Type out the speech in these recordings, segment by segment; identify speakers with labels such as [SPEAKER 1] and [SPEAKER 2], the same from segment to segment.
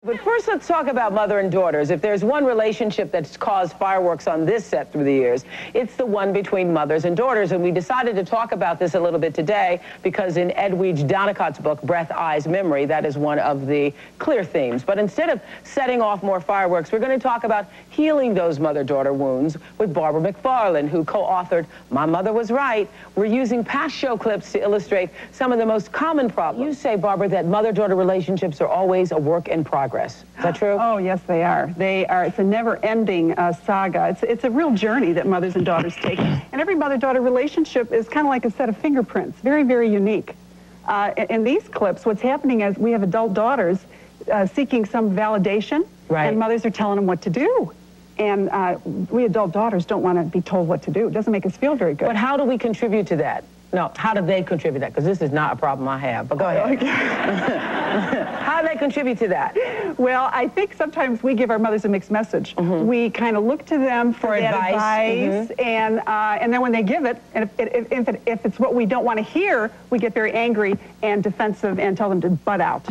[SPEAKER 1] But first, let's talk about mother and daughters. If there's one relationship that's caused fireworks on this set through the years, it's the one between mothers and daughters. And we decided to talk about this a little bit today because in Edwidge Donnicott's book, Breath, Eyes, Memory, that is one of the clear themes. But instead of setting off more fireworks, we're going to talk about healing those mother-daughter wounds with Barbara McFarland, who co-authored My Mother Was Right. We're using past show clips to illustrate some of the most common problems. You say, Barbara, that mother-daughter relationships are always a work in progress. Is that true?
[SPEAKER 2] Oh, yes, they are. They are. It's a never-ending saga. It's a real journey that mothers and daughters take. And every mother-daughter relationship is kind of like a set of fingerprints, very, very unique. In these clips, what's happening is we have adult daughters seeking some validation,
[SPEAKER 1] right,
[SPEAKER 2] and mothers are telling them what to do. And we adult daughters don't want to be told what to do. It doesn't make us feel very good.
[SPEAKER 1] But how do we contribute to that? No, how do they contribute to that? Because this is not a problem I have, but go ahead. How do they contribute to that?
[SPEAKER 2] Well, I think sometimes we give our mothers a mixed message. Mm-hmm. We kind of look to them for that advice, mm-hmm, and then when they give it, and if it's what we don't want to hear, we get very angry and defensive and tell them to butt out.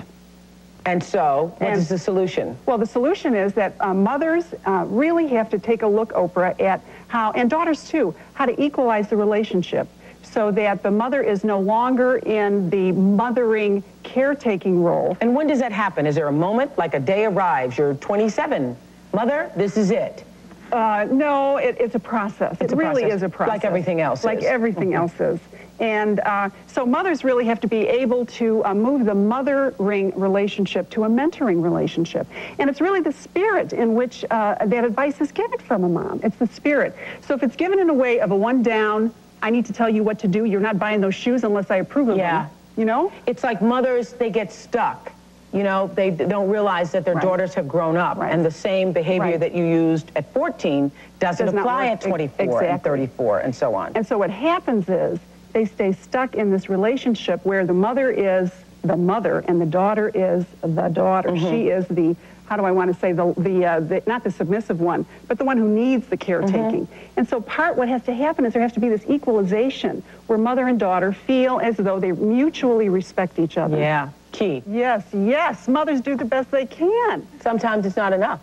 [SPEAKER 1] And so, what is the solution?
[SPEAKER 2] Well, the solution is that mothers really have to take a look, Oprah, at how, and daughters too, how to equalize the relationship so that the mother is no longer in the mothering, caretaking role.
[SPEAKER 1] And when does that happen? Is there a moment, like a day arrives, you're 27, mother, this is it?
[SPEAKER 2] No, it's a process. It really is a process.
[SPEAKER 1] Like everything else
[SPEAKER 2] Like everything else is. And so mothers really have to be able to move the mothering relationship to a mentoring relationship. And it's really the spirit in which that advice is given from a mom. It's the spirit. So if it's given in a way of a one down, I need to tell you what to do, you're not buying those shoes unless I approve of them, you know?
[SPEAKER 1] It's like mothers, they get stuck. You know, they don't realize that their daughters have grown up, and the same behavior that you used at 14 doesn't apply at 24 and 34 and so on.
[SPEAKER 2] And so what happens is they stay stuck in this relationship where the mother is the mother and the daughter is the daughter. Mm-hmm. She is the, how do I want to say, not the submissive one, but the one who needs the caretaking. Mm-hmm. And so what has to happen is there has to be this equalization where mother and daughter feel as though they mutually respect each other.
[SPEAKER 1] Yeah, key.
[SPEAKER 2] Yes, yes, mothers do the best they can.
[SPEAKER 1] Sometimes it's not enough.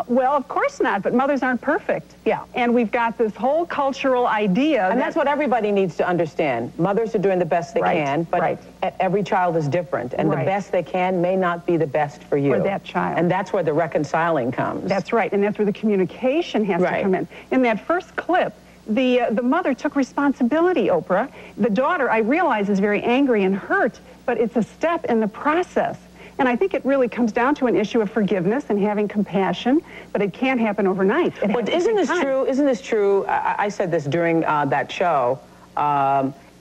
[SPEAKER 2] Well, of course not, but mothers aren't perfect.
[SPEAKER 1] Yeah.
[SPEAKER 2] And we've got this whole cultural idea.
[SPEAKER 1] And that's what everybody needs to understand. Mothers are doing the best they can, but every child is different. And the best they can may not be the best for you.
[SPEAKER 2] For that child.
[SPEAKER 1] And that's where the reconciling comes.
[SPEAKER 2] That's right. And that's where the communication has to come in. In that first clip, the mother took responsibility, Oprah. The daughter, I realize, is very angry and hurt, but it's a step in the process. And I think it really comes down to an issue of forgiveness and having compassion, but it can't happen overnight.
[SPEAKER 1] But isn't this true? Isn't this true? I said this during that show,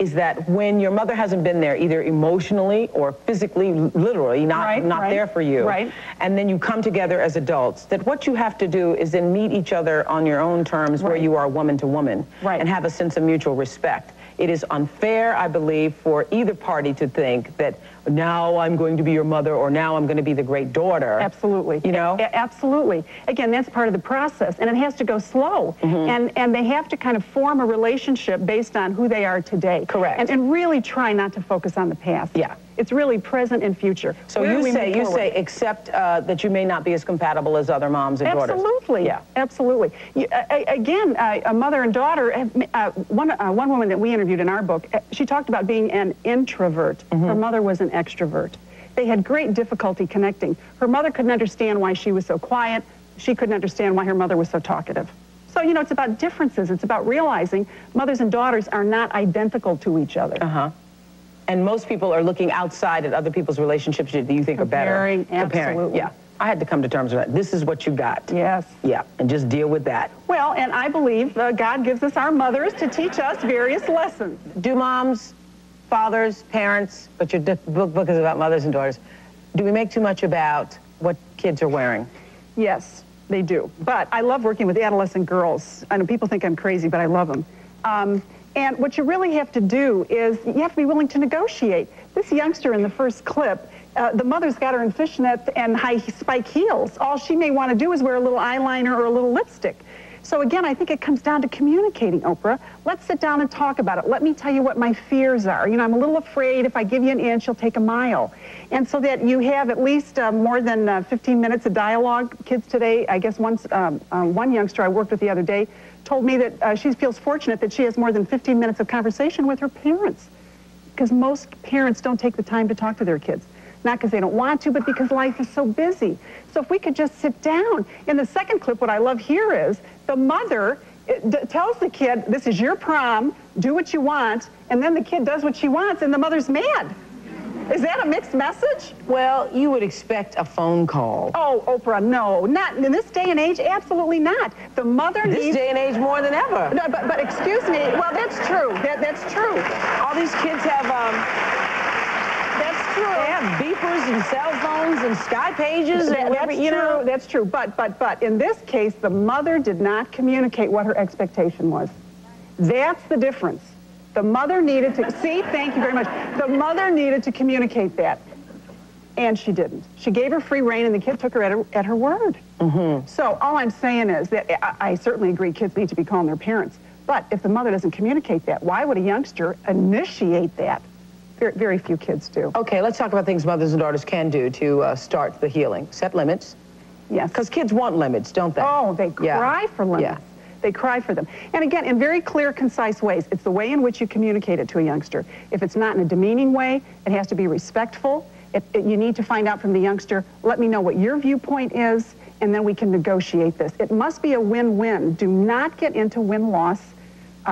[SPEAKER 1] is that when your mother hasn't been there, either emotionally or physically, literally, not there for you, and then you come together as adults, that what you have to do is then meet each other on your own terms where you are woman to woman and have a sense of mutual respect. It is unfair, I believe, for either party to think that now I'm going to be your mother or now I'm going to be the great daughter.
[SPEAKER 2] Absolutely.
[SPEAKER 1] You know?
[SPEAKER 2] Absolutely. Again, that's part of the process, and it has to go slow. Mm-hmm. And they have to kind of form a relationship based on who they are today.
[SPEAKER 1] Correct.
[SPEAKER 2] And really try not to focus on the past.
[SPEAKER 1] Yeah.
[SPEAKER 2] It's really present and future.
[SPEAKER 1] So you say accept that you may not be as compatible as other moms and daughters.
[SPEAKER 2] Absolutely. Yeah. Absolutely. Again, a mother and daughter, one woman that we interviewed in our book, she talked about being an introvert. Mm-hmm. Her mother was an extrovert. They had great difficulty connecting. Her mother couldn't understand why she was so quiet. She couldn't understand why her mother was so talkative. So, you know, it's about differences. It's about realizing mothers and daughters are not identical to each other.
[SPEAKER 1] Uh-huh. And most people are looking outside at other people's relationships that you think are better.
[SPEAKER 2] Absolutely.
[SPEAKER 1] Yeah. I had to come to terms with that. This is what you got.
[SPEAKER 2] Yes.
[SPEAKER 1] Yeah, and just deal with that.
[SPEAKER 2] Well, and I believe God gives us our mothers to teach us various lessons.
[SPEAKER 1] Do moms, fathers, parents, but your book is about mothers and daughters, do we make too much about what kids are wearing?
[SPEAKER 2] Yes, they do. But I love working with adolescent girls. I know people think I'm crazy, but I love them. And what you really have to do is you have to be willing to negotiate. This youngster in the first clip, the mother's got her in fishnets and high spike heels. All she may want to do is wear a little eyeliner or a little lipstick. So again, I think it comes down to communicating, Oprah. Let's sit down and talk about it. Let me tell you what my fears are. You know, I'm a little afraid if I give you an inch, you'll take a mile. And so that you have at least more than 15 minutes of dialogue. Kids today, I guess one youngster I worked with the other day told me that she feels fortunate that she has more than 15 minutes of conversation with her parents, because most parents don't take the time to talk to their kids. Not because they don't want to, but because life is so busy. So if we could just sit down. In the second clip, what I love here is the mother tells the kid, this is your prom, do what you want, and then the kid does what she wants, and the mother's mad. Is that a mixed message?
[SPEAKER 1] Well, you would expect a phone call.
[SPEAKER 2] Oh, Oprah, no. Not in this day and age, absolutely not. The mother needs...
[SPEAKER 1] This day and age more than ever.
[SPEAKER 2] No, but excuse me. Well, that's true. That's true.
[SPEAKER 1] All these kids have...
[SPEAKER 2] That's true.
[SPEAKER 1] They have beepers and cell phones and Sky pages and whatever, you know.
[SPEAKER 2] That's true. But in this case, the mother did not communicate what her expectation was. That's the difference. The mother needed to, see, thank you very much. The mother needed to communicate that, and she didn't. She gave her free rein, and the kid took her at her word. Mm-hmm. So all I'm saying is that I certainly agree kids need to be calling their parents, but if the mother doesn't communicate that, why would a youngster initiate that? Very, very few kids do.
[SPEAKER 1] Okay, let's talk about things mothers and daughters can do to start the healing. Set limits.
[SPEAKER 2] Yes.
[SPEAKER 1] Because kids want limits, don't they?
[SPEAKER 2] Oh, they cry for limits.
[SPEAKER 1] Yeah.
[SPEAKER 2] They cry for them. And again, in very clear, concise ways. It's the way in which you communicate it to a youngster. If it's not in a demeaning way, it has to be respectful. You need to find out from the youngster, let me know what your viewpoint is, and then we can negotiate this. It must be a win-win. Do not get into win-loss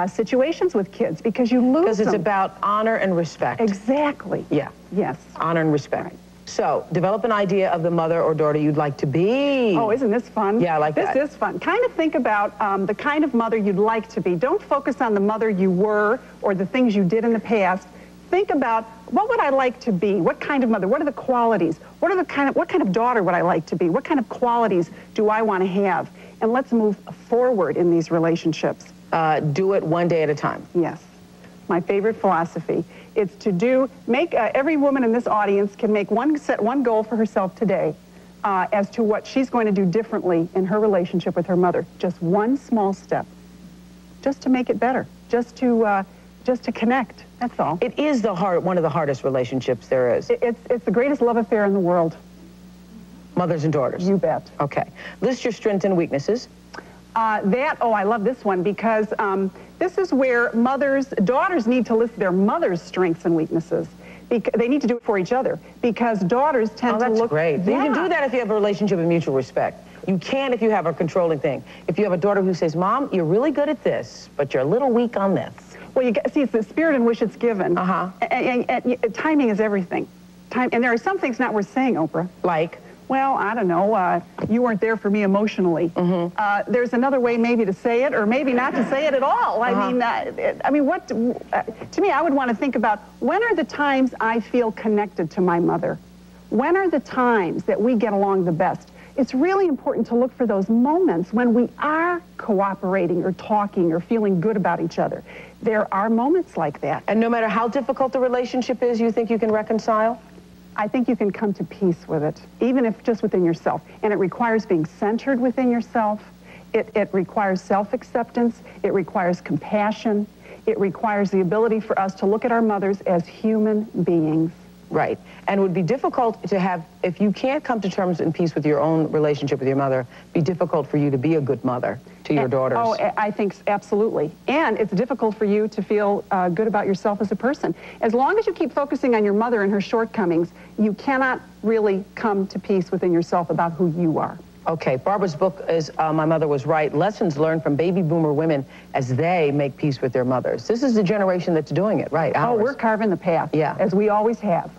[SPEAKER 2] situations with kids, because you lose them.
[SPEAKER 1] Because it's about honor and respect.
[SPEAKER 2] Exactly.
[SPEAKER 1] Yeah.
[SPEAKER 2] Yes.
[SPEAKER 1] Honor and respect.
[SPEAKER 2] Right.
[SPEAKER 1] So, develop an idea of the mother or daughter you'd like to be.
[SPEAKER 2] Oh, isn't this fun?
[SPEAKER 1] Yeah, I like that.
[SPEAKER 2] This is fun. Kind of think about the kind of mother you'd like to be. Don't focus on the mother you were or the things you did in the past. Think about, what would I like to be? What kind of mother? What are the qualities? What kind of daughter would I like to be? What kind of qualities do I want to have? And let's move forward in these relationships.
[SPEAKER 1] Do it one day at a time.
[SPEAKER 2] Yes. My favorite philosophy. It's to make every woman in this audience can set one goal for herself today as to what she's going to do differently in her relationship with her mother. Just one small step, just to make it better, just to connect. That's all.
[SPEAKER 1] It is one of the hardest relationships there is.
[SPEAKER 2] It's the greatest love affair in the world.
[SPEAKER 1] Mothers and daughters.
[SPEAKER 2] You bet.
[SPEAKER 1] Okay. List your strengths and weaknesses.
[SPEAKER 2] I love this one, because this is where daughters need to list their mother's strengths and weaknesses. They need to do it for each other, because daughters tend to look...
[SPEAKER 1] Oh, that's great.
[SPEAKER 2] Yeah.
[SPEAKER 1] You can do that if you have a relationship of mutual respect. You can if you have a controlling thing. If you have a daughter who says, Mom, you're really good at this, but you're a little weak on this.
[SPEAKER 2] Well, see, it's the spirit in which it's given.
[SPEAKER 1] Uh-huh.
[SPEAKER 2] And timing is everything. And there are some things not worth saying, Oprah.
[SPEAKER 1] Like?
[SPEAKER 2] Well, I don't know. You weren't there for me emotionally. Mm-hmm. There's another way maybe to say it, or maybe not to say it at all. Uh-huh. To me, I would want to think about, when are the times I feel connected to my mother? When are the times that we get along the best? It's really important to look for those moments when we are cooperating or talking or feeling good about each other. There are moments like that.
[SPEAKER 1] And no matter how difficult the relationship is, you think you can reconcile?
[SPEAKER 2] I think you can come to peace with it, even if just within yourself. And it requires being centered within yourself. It requires self-acceptance. It requires compassion. It requires the ability for us to look at our mothers as human beings.
[SPEAKER 1] Right. And it would be difficult to have, if you can't come to terms and peace with your own relationship with your mother, be difficult for you to be a good mother to your daughters.
[SPEAKER 2] Oh, I think absolutely. And it's difficult for you to feel good about yourself as a person. As long as you keep focusing on your mother and her shortcomings, you cannot really come to peace within yourself about who you are.
[SPEAKER 1] Okay, Barbara's book is My Mother Was Right, Lessons Learned from Baby Boomer Women as They Make Peace with Their Mothers. This is the generation that's doing it, right?
[SPEAKER 2] Ours. Oh, we're carving the path,
[SPEAKER 1] yeah,
[SPEAKER 2] as we always have.